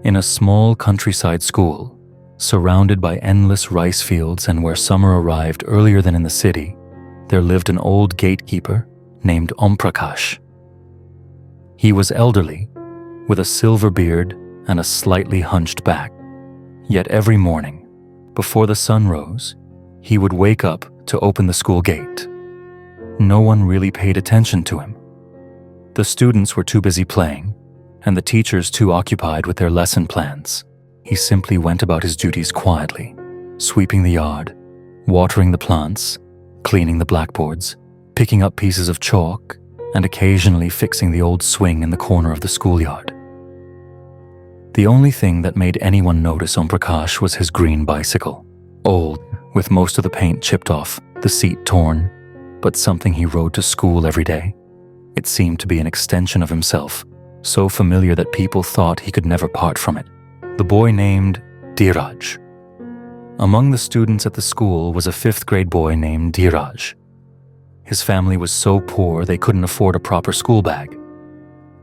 In a small countryside school, surrounded by endless rice fields and where summer arrived earlier than in the city, there lived an old gatekeeper named Omprakash. He was elderly, with a silver beard and a slightly hunched back. Yet every morning, before the sun rose, he would wake up to open the school gate. No one really paid attention to him. The students were too busy playing, and the teachers too occupied with their lesson plans. He simply went about his duties quietly, sweeping the yard, watering the plants, cleaning the blackboards, picking up pieces of chalk, and occasionally fixing the old swing in the corner of the schoolyard. The only thing that made anyone notice Omprakash was his green bicycle, old, with most of the paint chipped off, the seat torn, but something he rode to school every day. It seemed to be an extension of himself, so familiar that people thought he could never part from it. The boy named Dheeraj. Among the students at the school was a 5th grade boy named Dheeraj. His family was so poor they couldn't afford a proper school bag.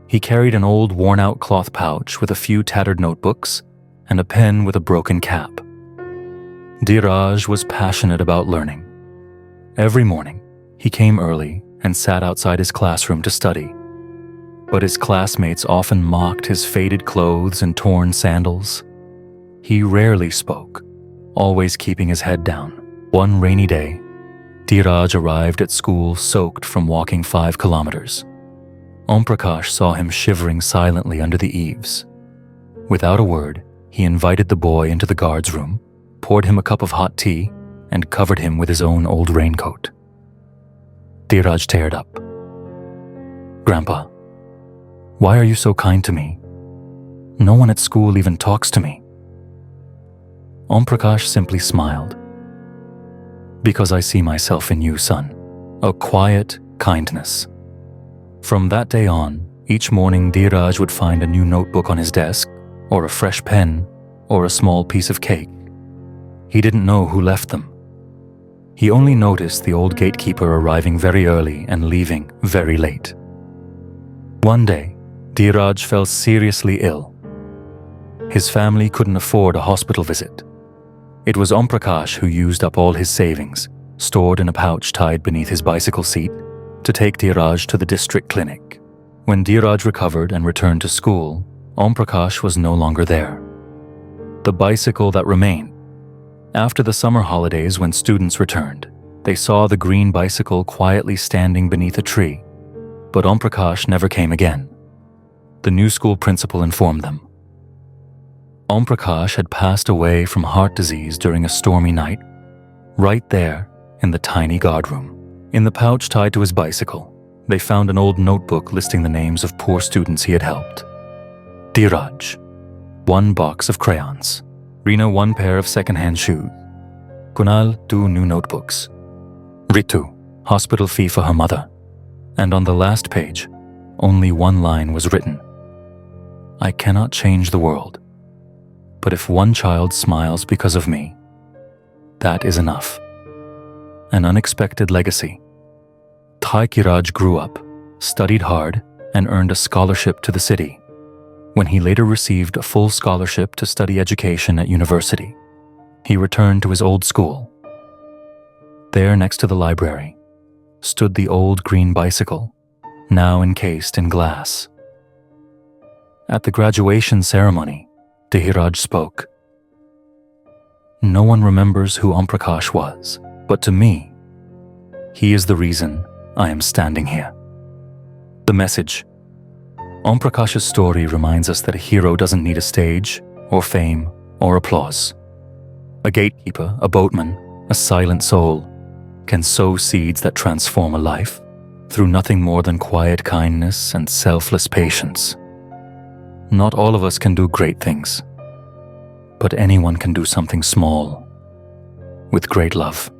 He carried an old worn-out cloth pouch with a few tattered notebooks and a pen with a broken cap. Dheeraj was passionate about learning. Every morning, he came early and sat outside his classroom to study. But his classmates often mocked his faded clothes and torn sandals. He rarely spoke, always keeping his head down. One rainy day, Dheeraj arrived at school soaked from walking 5 kilometers. Omprakash saw him shivering silently under the eaves. Without a word, he invited the boy into the guard's room, poured him a cup of hot tea, and covered him with his own old raincoat. Dheeraj teared up. "Grandpa, why are you so kind to me? No one at school even talks to me." Omprakash simply smiled. "Because I see myself in you, son. A quiet kindness." From that day on, each morning Dheeraj would find a new notebook on his desk, or a fresh pen, or a small piece of cake. He didn't know who left them. He only noticed the old gatekeeper arriving very early and leaving very late. One day, Dheeraj fell seriously ill. His family couldn't afford a hospital visit. It was Omprakash who used up all his savings, stored in a pouch tied beneath his bicycle seat, to take Dheeraj to the district clinic. When Dheeraj recovered and returned to school, Omprakash was no longer there. The bicycle that remained. After the summer holidays, when students returned, they saw the green bicycle quietly standing beneath a tree. But Omprakash never came again. The new school principal informed them. Omprakash had passed away from heart disease during a stormy night, right there in the tiny guardroom. In the pouch tied to his bicycle, they found an old notebook listing the names of poor students he had helped. Dheeraj, 1 box of crayons. Reena, 1 pair of second-hand shoes. Kunal, 2 new notebooks. Ritu, hospital fee for her mother. And on the last page, only 1 line was written. "I cannot change the world, but if 1 child smiles because of me, that is enough." An unexpected legacy. Dheeraj grew up, studied hard, and earned a scholarship to the city. When he later received a full scholarship to study education at university, he returned to his old school. There, next to the library, stood the old green bicycle, now encased in glass. At the graduation ceremony, Dheeraj spoke. "No one remembers who Omprakash was, but to me, he is the reason I am standing here." The message. Omprakash's story reminds us that a hero doesn't need a stage, or fame, or applause. A gatekeeper, a boatman, a silent soul, can sow seeds that transform a life through nothing more than quiet kindness and selfless patience. Not all of us can do great things, but anyone can do something small with great love.